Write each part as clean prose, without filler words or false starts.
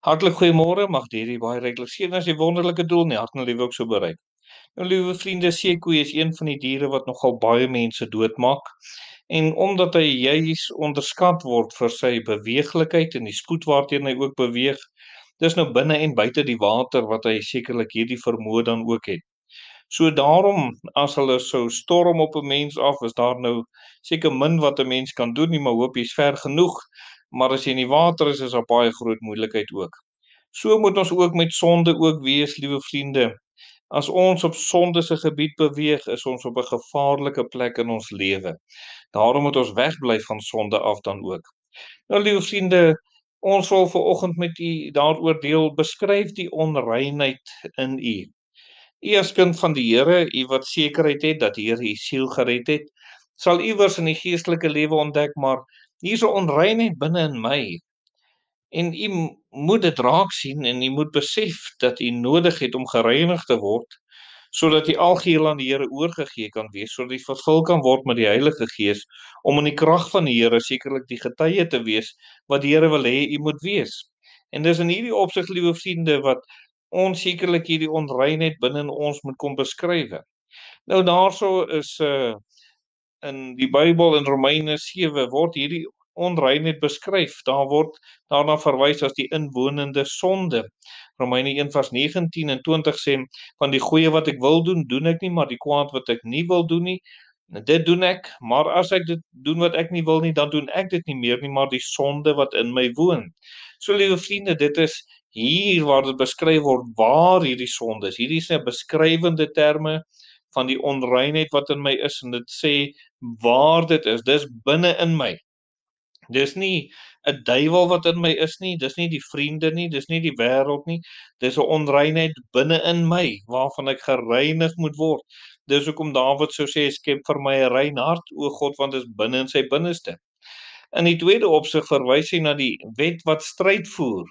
Hartlik goeiemôre, mag hierdie baie ryklik seën as die wonderlike doel in die hart en lewe ook so bereik. Nou liewe vriende, seekoei is een van die diere wat nogal baie mense doodmaak. En omdat hy juis onderskat word vir sy beweeglikheid en die spoed waarteen hy ook beweeg, dis nou binne en buite die water wat hy sekerlik hierdie vermoë dan ook het. So daarom, as hulle sou storm op 'n mens af, is daar nou seker min wat 'n mens kan doen nie, maar hoop jy's ver genoeg. Maar as jy in die water is daar baie groot moeilikheid ook. So moet ons ook met sonde ook wees, liewe vriende. As ons op sonde se gebied beweeg, is ons op 'n gevaarlike plek in ons lewe. Daarom moet ons wegbly van sonde af dan ook. Nou, liewe vriende, ons wil vanoggend met u daaroor deel, beskryf die onreinheid in u. U as kind van die Here, u wat sekerheid het dat die Here u siel gered het, sal iewers in die geestelike lewe ontdek, maar hier's 'n onreinheid binne in my. En u moet dit raak sien en u moet besef dat u nodig het om gereinig te word, sodat u algeheel aan die Here oorgegee kan wees, sodat u vervul kan word met die Heilige Gees, om in die krag van die Here sekerlik die getuie te wees wat die Here wil hê u moet wees. En dis in hierdie opsig, liewe vriende, wat ons sekerlik hierdie onreinheid binne in ons moet kom beskrywe. Nou daarso is in die Bybel in Romeine 7 word hierdie onreinheid beskryf. Daar word daarna verwys as die inwonende sonde. Romeine 1 vers 19 en 20 sê, van die goeie wat ek wil doen, doen ek nie, maar die kwaad wat ek nie wil doen nie, dit doen ek. Maar as ek dit doen wat ek nie wil nie, dan doen ek dit nie meer nie, maar die sonde wat in my woon. So liewe vriende, dit is hier waar dit beskryf word waar hierdie sonde is. Hierdie is 'n beskrywende terme van die onreinheid wat in my is, en dit sê waar dit is. Dis binne in my. Dis nie 'n duiwel wat in my is nie, dis nie die vriende nie, dis nie die wêreld nie. Dis 'n onreinheid binne in my waarvan ek gereinig moet word. Dis hoekom Dawid sou sê, skep vir my 'n rein hart, o God, want dit is binne in sy binneste. In die tweede opsig verwys hy na die wet wat stryd voer.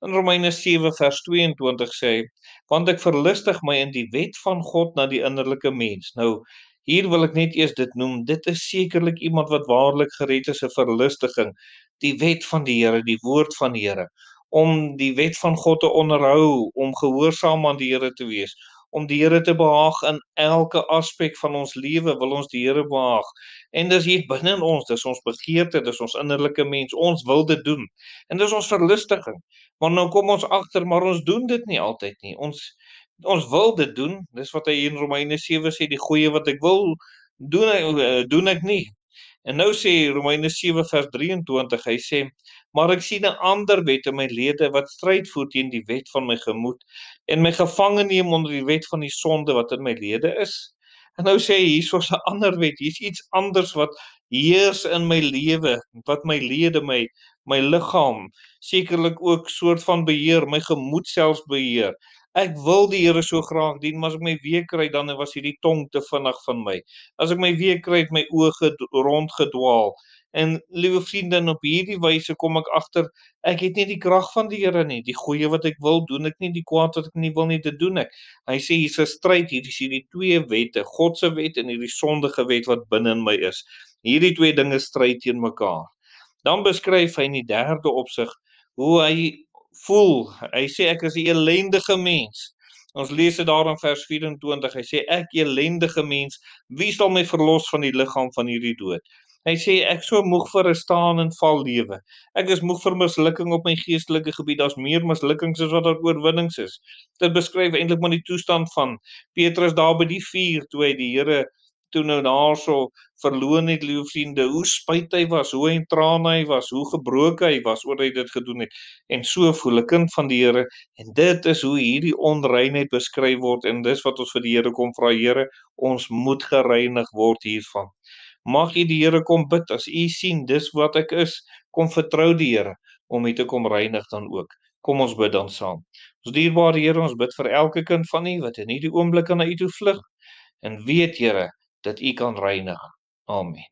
In Romeine 7 vers 22 sê hy, want ek verlustig my in die wet van God na die innerlike mens. Nou, hier wil ek net eers dit noem, dit is sekerlik iemand wat waarlik gered is, 'n verlustiging, die wet van die Here, die woord van die Here, om die wet van God te onderhou, om gehoorsaam aan die Here te wees, om die Here te behaag in elke aspek van ons lewe, wil ons die Here behaag. En dis hier binne in ons, dis ons begeerte, dis ons innerlike mens, ons wil dit doen. En dis ons verlustiging. Maar nou kom ons agter, maar ons doen dit nie altyd nie. Ons wil dit doen. Dis wat hy in Romeine 7 sê, die goeie wat ek wil doen ek nie. En nou sê Romeine 7 vers 23, hy sê, maar ek sien 'n ander wet in my lede wat stryd voer teen die wet van my gemoed en my gevange neem onder die wet van die sonde wat in my lede is. En nou sê hy hierso's 'n ander wet, hier's iets anders wat heers in my lewe, wat my lede, my liggaam sekerlik ook soort van beheer, my gemoed selfs beheer. Ek wil die Here so graag dien, maar as ek my weer kry, dan was hierdie tong te vinnig van my. As ek my weer kry, het my oë rondgedwaal. En liewe vriende, en op hierdie wyse kom ek agter, ek het nie die krag van die Here nie. Die goeie wat ek wil, doen ek nie, die kwaad wat ek nie wil nie, dit doen ek. Hy sê hier's 'n stryd, hier is hierdie twee wette, God se wet en hierdie sondige wet wat binne in my is. Hierdie twee dinge stry teen mekaar. Dan beskryf hy in die derde opsig hoe hy voel. Hy sê ek is 'n ellendige mens. Ons lees dit daar in vers 24. Hy sê ek ellendige mens, wie sal my verlos van die liggaam van hierdie dood? Hy sê ek so moeg vir 'n staan en val lewe. Ek is moeg vir mislukking op my geestelike gebied. Daar's meer mislukkings as wat daar oorwinnings is. Dit beskryf eintlik maar die toestand van Petrus daar by die vuur toe hy die Here toe nou daarso verloon het, liewe vriende, hoe spyt hy was, hoe in trane hy was, hoe gebroken hy was oor hy dit gedoen het. En so voel 'n kind van die Here, en dit is hoe hierdie onreinheid beskryf word, en dis wat ons vir die Here kom vra, Here, ons moet gereinig word hiervan. Mag u die Here kom bid, as u sien, dis wat ek is, kom vertrou die Here, om u te kom reinig dan ook. Kom ons bid dan saam. Ons dierbare Here, ons bid vir elke kind van u, wat in hierdie oomblik na u toe vlug, en weet, Here, dat u kan reinig. Amen.